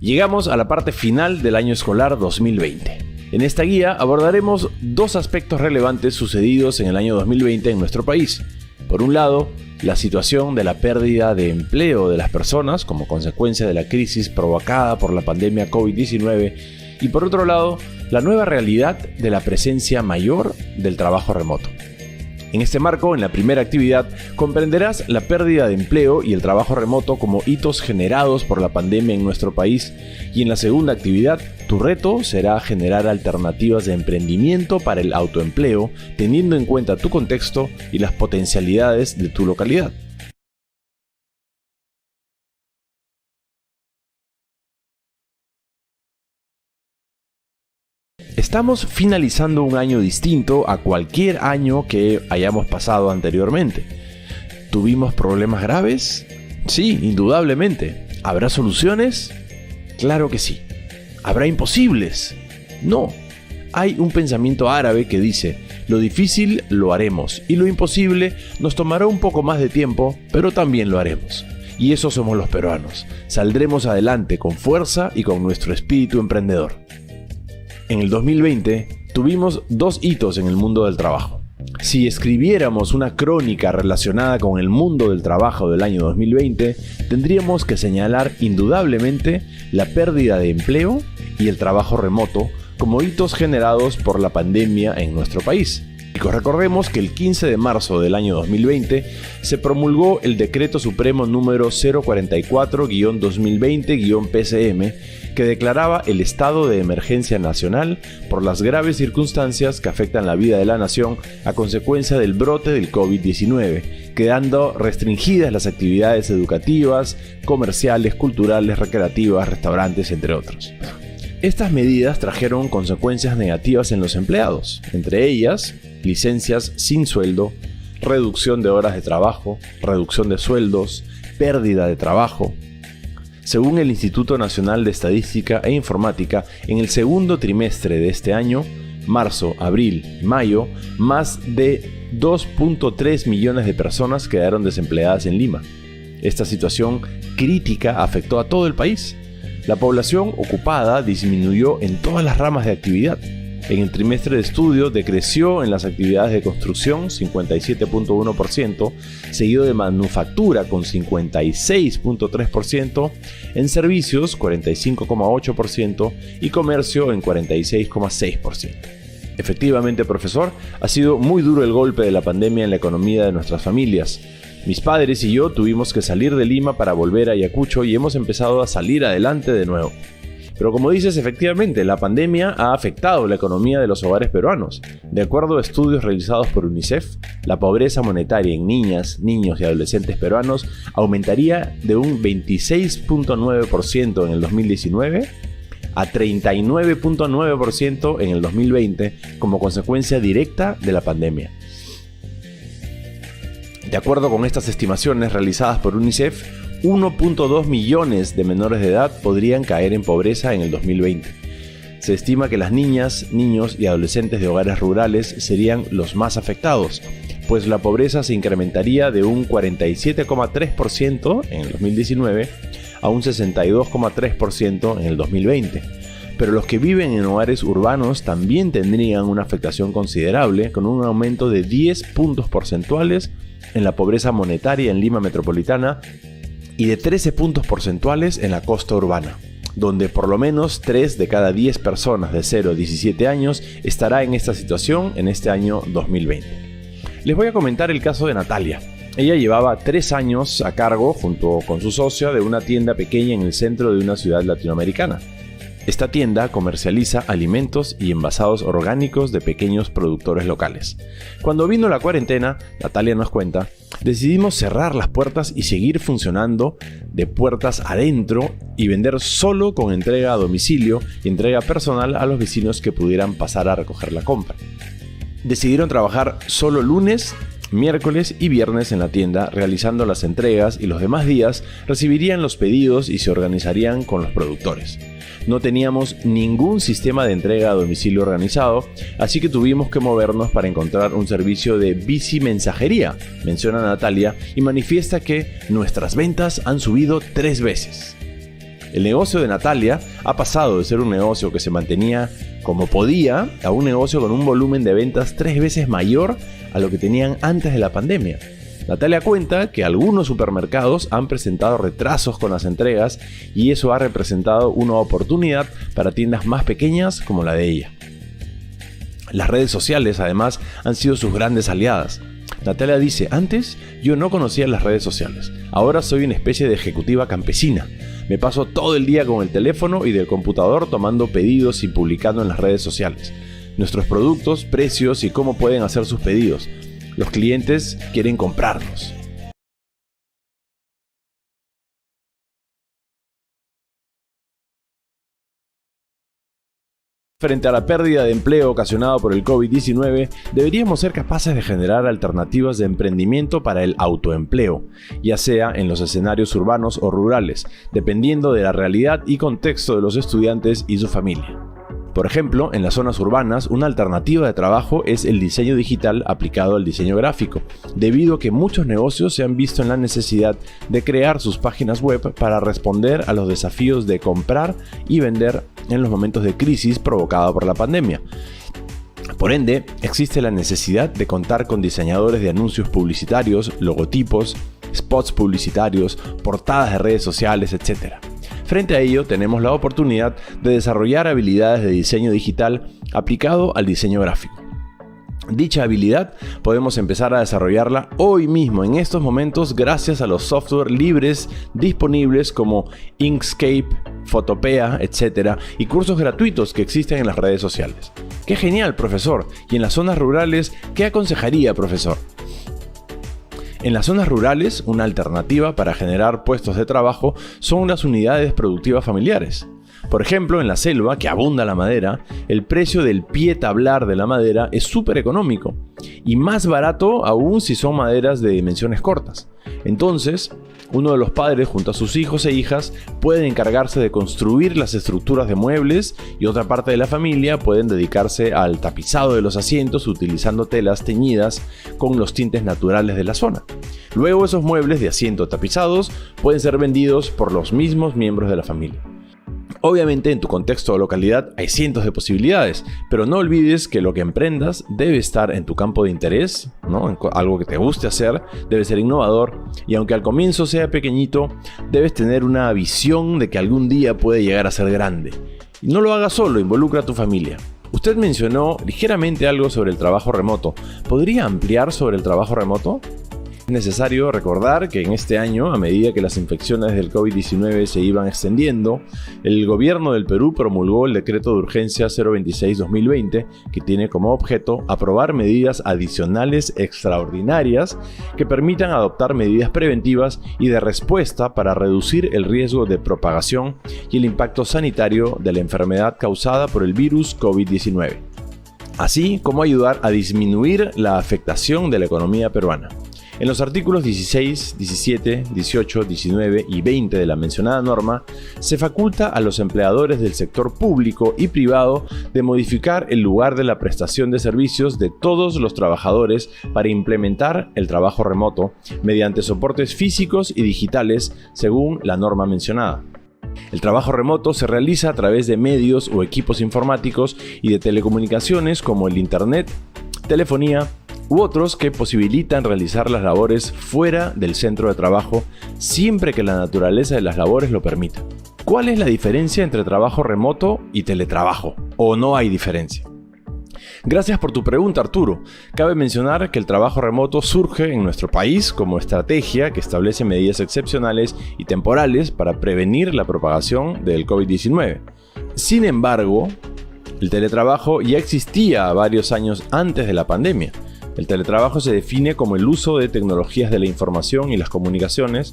Llegamos a la parte final del año escolar 2020. En esta guía abordaremos dos aspectos relevantes sucedidos en el año 2020 en nuestro país. Por un lado, la situación de la pérdida de empleo de las personas como consecuencia de la crisis provocada por la pandemia COVID-19 y por otro lado, la nueva realidad de la presencia mayor del trabajo remoto. En este marco, en la primera actividad, comprenderás la pérdida de empleo y el trabajo remoto como hitos generados por la pandemia en nuestro país, y en la segunda actividad, tu reto será generar alternativas de emprendimiento para el autoempleo, teniendo en cuenta tu contexto y las potencialidades de tu localidad. Estamos finalizando un año distinto a cualquier año que hayamos pasado anteriormente. ¿Tuvimos problemas graves? Sí, indudablemente. ¿Habrá soluciones? Claro que sí. ¿Habrá imposibles? No. Hay un pensamiento árabe que dice, lo difícil lo haremos y lo imposible nos tomará un poco más de tiempo, pero también lo haremos. Y eso somos los peruanos. Saldremos adelante con fuerza y con nuestro espíritu emprendedor. En el 2020 tuvimos dos hitos en el mundo del trabajo. Si escribiéramos una crónica relacionada con el mundo del trabajo del año 2020, tendríamos que señalar indudablemente la pérdida de empleo y el trabajo remoto como hitos generados por la pandemia en nuestro país. Y recordemos que el 15 de marzo del año 2020 se promulgó el Decreto Supremo número 044-2020-PCM que declaraba el estado de emergencia nacional por las graves circunstancias que afectan la vida de la nación a consecuencia del brote del COVID-19, quedando restringidas las actividades educativas, comerciales, culturales, recreativas, restaurantes, entre otros. Estas medidas trajeron consecuencias negativas en los empleados, entre ellas licencias sin sueldo, reducción de horas de trabajo, reducción de sueldos, pérdida de trabajo. Según el Instituto Nacional de Estadística e Informática, en el segundo trimestre de este año, marzo, abril y mayo, más de 2.3 millones de personas quedaron desempleadas en Lima. Esta situación crítica afectó a todo el país. La población ocupada disminuyó en todas las ramas de actividad. En el trimestre de estudio decreció en las actividades de construcción 57.1%, seguido de manufactura con 56.3%, en servicios 45.8% y comercio en 46.6%. Efectivamente, profesor, ha sido muy duro el golpe de la pandemia en la economía de nuestras familias. Mis padres y yo tuvimos que salir de Lima para volver a Ayacucho y hemos empezado a salir adelante de nuevo. Pero como dices, efectivamente, la pandemia ha afectado la economía de los hogares peruanos. De acuerdo a estudios realizados por UNICEF, la pobreza monetaria en niñas, niños y adolescentes peruanos aumentaría de un 26.9% en el 2019 a 39.9% en el 2020 como consecuencia directa de la pandemia. De acuerdo con estas estimaciones realizadas por UNICEF, 1.2 millones de menores de edad podrían caer en pobreza en el 2020. Se estima que las niñas, niños y adolescentes de hogares rurales serían los más afectados, pues la pobreza se incrementaría de un 47.3% en el 2019 a un 62.3% en el 2020. Pero los que viven en hogares urbanos también tendrían una afectación considerable, con un aumento de 10 puntos porcentuales en la pobreza monetaria en Lima metropolitana y de 13 puntos porcentuales en la costa urbana, donde por lo menos 3 de cada 10 personas de 0 a 17 años estará en esta situación en este año 2020. Les voy a comentar el caso de Natalia. Ella llevaba 3 años a cargo, junto con su socia, de una tienda pequeña en el centro de una ciudad latinoamericana. Esta tienda comercializa alimentos y envasados orgánicos de pequeños productores locales. Cuando vino la cuarentena, Natalia nos cuenta, decidimos cerrar las puertas y seguir funcionando de puertas adentro y vender solo con entrega a domicilio y entrega personal a los vecinos que pudieran pasar a recoger la compra. Decidieron trabajar solo lunes, miércoles y viernes en la tienda, realizando las entregas, y los demás días recibirían los pedidos y se organizarían con los productores. No teníamos ningún sistema de entrega a domicilio organizado, así que tuvimos que movernos para encontrar un servicio de bicimensajería, menciona Natalia, y manifiesta que nuestras ventas han subido 3 veces. El negocio de Natalia ha pasado de ser un negocio que se mantenía como podía a un negocio con un volumen de ventas 3 veces mayor a lo que tenían antes de la pandemia. Natalia cuenta que algunos supermercados han presentado retrasos con las entregas y eso ha representado una oportunidad para tiendas más pequeñas como la de ella. Las redes sociales, además, han sido sus grandes aliadas. Natalia dice, antes yo no conocía las redes sociales, ahora soy una especie de ejecutiva campesina. Me paso todo el día con el teléfono y del computador tomando pedidos y publicando en las redes sociales. Nuestros productos, precios y cómo pueden hacer sus pedidos. Los clientes quieren comprarnos. Frente a la pérdida de empleo ocasionada por el COVID-19, deberíamos ser capaces de generar alternativas de emprendimiento para el autoempleo, ya sea en los escenarios urbanos o rurales, dependiendo de la realidad y contexto de los estudiantes y su familia. Por ejemplo, en las zonas urbanas, una alternativa de trabajo es el diseño digital aplicado al diseño gráfico, debido a que muchos negocios se han visto en la necesidad de crear sus páginas web para responder a los desafíos de comprar y vender en los momentos de crisis provocada por la pandemia. Por ende, existe la necesidad de contar con diseñadores de anuncios publicitarios, logotipos, spots publicitarios, portadas de redes sociales, etc. Frente a ello, tenemos la oportunidad de desarrollar habilidades de diseño digital aplicado al diseño gráfico. Dicha habilidad podemos empezar a desarrollarla hoy mismo, en estos momentos, gracias a los software libres disponibles como Inkscape, Photopea, etc. y cursos gratuitos que existen en las redes sociales. ¡Qué genial, profesor! Y en las zonas rurales, ¿qué aconsejaría, profesor? En las zonas rurales, una alternativa para generar puestos de trabajo son las unidades productivas familiares. Por ejemplo, en la selva, que abunda la madera, el precio del pie tablar de la madera es súper económico y más barato aún si son maderas de dimensiones cortas. Entonces, uno de los padres junto a sus hijos e hijas pueden encargarse de construir las estructuras de muebles y otra parte de la familia pueden dedicarse al tapizado de los asientos utilizando telas teñidas con los tintes naturales de la zona. Luego esos muebles de asiento tapizados pueden ser vendidos por los mismos miembros de la familia. Obviamente en tu contexto o localidad hay cientos de posibilidades, pero no olvides que lo que emprendas debe estar en tu campo de interés, ¿no? En algo que te guste hacer, debe ser innovador y aunque al comienzo sea pequeñito, debes tener una visión de que algún día puede llegar a ser grande. Y no lo hagas solo, involucra a tu familia. Usted mencionó ligeramente algo sobre el trabajo remoto. ¿Podría ampliar sobre el trabajo remoto? Es necesario recordar que en este año, a medida que las infecciones del COVID-19 se iban extendiendo, el gobierno del Perú promulgó el decreto de urgencia 026-2020, que tiene como objeto aprobar medidas adicionales extraordinarias que permitan adoptar medidas preventivas y de respuesta para reducir el riesgo de propagación y el impacto sanitario de la enfermedad causada por el virus COVID-19, así como ayudar a disminuir la afectación de la economía peruana. En los artículos 16, 17, 18, 19 y 20 de la mencionada norma, se faculta a los empleadores del sector público y privado de modificar el lugar de la prestación de servicios de todos los trabajadores para implementar el trabajo remoto mediante soportes físicos y digitales según la norma mencionada. El trabajo remoto se realiza a través de medios o equipos informáticos y de telecomunicaciones como el Internet, telefonía, u otros que posibilitan realizar las labores fuera del centro de trabajo siempre que la naturaleza de las labores lo permita. ¿Cuál es la diferencia entre trabajo remoto y teletrabajo? ¿O no hay diferencia? Gracias por tu pregunta, Arturo. Cabe mencionar que el trabajo remoto surge en nuestro país como estrategia que establece medidas excepcionales y temporales para prevenir la propagación del COVID-19. Sin embargo, el teletrabajo ya existía varios años antes de la pandemia. El teletrabajo se define como el uso de tecnologías de la información y las comunicaciones,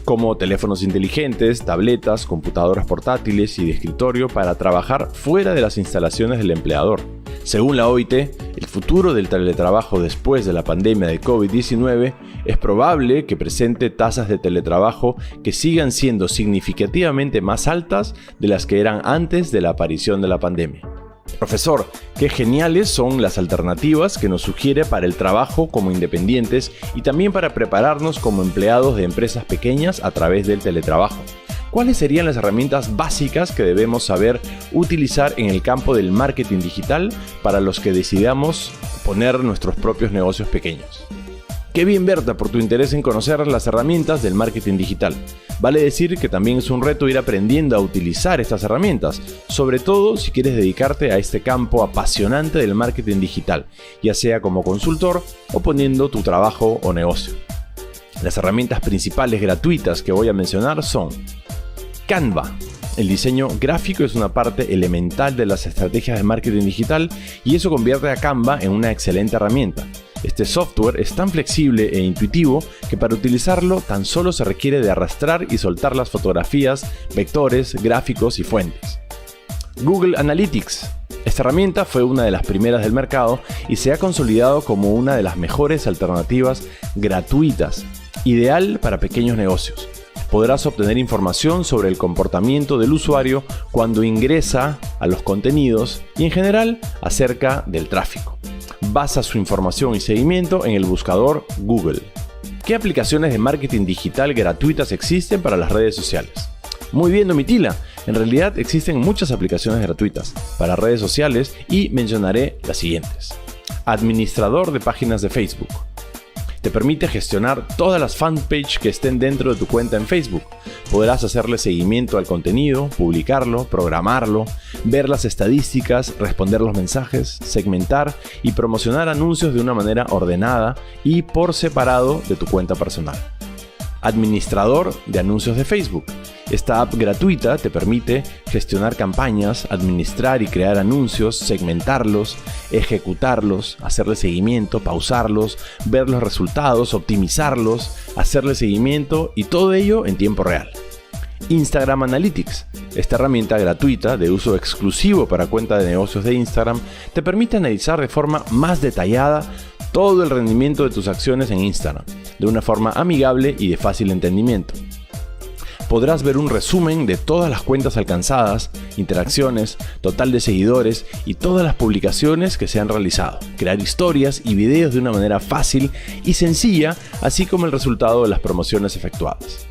como teléfonos inteligentes, tabletas, computadoras portátiles y de escritorio para trabajar fuera de las instalaciones del empleador. Según la OIT, el futuro del teletrabajo después de la pandemia de COVID-19 es probable que presente tasas de teletrabajo que sigan siendo significativamente más altas de las que eran antes de la aparición de la pandemia. Profesor, qué geniales son las alternativas que nos sugiere para el trabajo como independientes y también para prepararnos como empleados de empresas pequeñas a través del teletrabajo. ¿cuáles serían las herramientas básicas que debemos saber utilizar en el campo del marketing digital para los que decidamos poner nuestros propios negocios pequeños? Qué bien, Berta, por tu interés en conocer las herramientas del marketing digital. Vale decir que también es un reto ir aprendiendo a utilizar estas herramientas, sobre todo si quieres dedicarte a este campo apasionante del marketing digital, ya sea como consultor o poniendo tu trabajo o negocio. Las herramientas principales gratuitas que voy a mencionar son Canva. El diseño gráfico es una parte elemental de las estrategias de marketing digital y eso convierte a Canva en una excelente herramienta. Este software es tan flexible e intuitivo que para utilizarlo tan solo se requiere de arrastrar y soltar las fotografías, vectores, gráficos y fuentes. Google Analytics. Esta herramienta fue una de las primeras del mercado y se ha consolidado como una de las mejores alternativas gratuitas, ideal para pequeños negocios. Podrás obtener información sobre el comportamiento del usuario cuando ingresa a los contenidos y en general acerca del tráfico. Basa su información y seguimiento en el buscador Google. ¿Qué aplicaciones de marketing digital gratuitas existen para las redes sociales? Muy bien, Domitila. En realidad existen muchas aplicaciones gratuitas para redes sociales y mencionaré las siguientes. Administrador de páginas de Facebook. Te permite gestionar todas las fanpages que estén dentro de tu cuenta en Facebook. Podrás hacerle seguimiento al contenido, publicarlo, programarlo, ver las estadísticas, responder los mensajes, segmentar y promocionar anuncios de una manera ordenada y por separado de tu cuenta personal. Administrador de anuncios de Facebook. Esta app gratuita te permite gestionar campañas, administrar y crear anuncios, segmentarlos, ejecutarlos, hacerle seguimiento, pausarlos, ver los resultados, optimizarlos, hacerle seguimiento y todo ello en tiempo real. Instagram Analytics. Esta herramienta gratuita de uso exclusivo para cuenta de negocios de Instagram te permite analizar de forma más detallada todo el rendimiento de tus acciones en Instagram, de una forma amigable y de fácil entendimiento. Podrás ver un resumen de todas las cuentas alcanzadas, interacciones, total de seguidores y todas las publicaciones que se han realizado. Crear historias y videos de una manera fácil y sencilla, así como el resultado de las promociones efectuadas.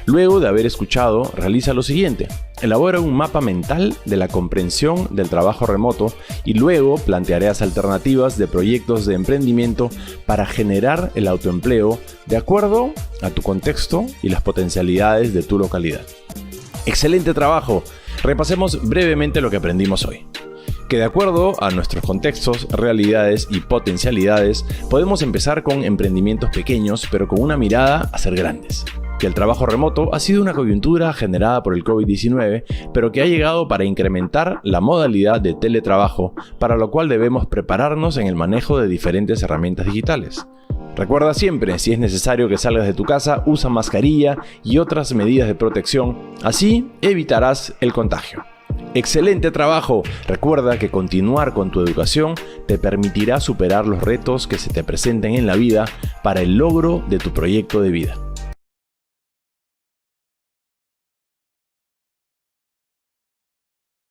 Luego de haber escuchado, realiza lo siguiente. Elabora un mapa mental de la comprensión del trabajo remoto y luego plantearás alternativas de proyectos de emprendimiento para generar el autoempleo de acuerdo a tu contexto y las potencialidades de tu localidad. ¡Excelente trabajo! Repasemos brevemente lo que aprendimos hoy. Que de acuerdo a nuestros contextos, realidades y potencialidades, podemos empezar con emprendimientos pequeños pero con una mirada a ser grandes. Que el trabajo remoto ha sido una coyuntura generada por el COVID-19, pero que ha llegado para incrementar la modalidad de teletrabajo, para lo cual debemos prepararnos en el manejo de diferentes herramientas digitales. Recuerda siempre, si es necesario que salgas de tu casa, usa mascarilla y otras medidas de protección, así evitarás el contagio. ¡Excelente trabajo! Recuerda que continuar con tu educación te permitirá superar los retos que se te presenten en la vida para el logro de tu proyecto de vida.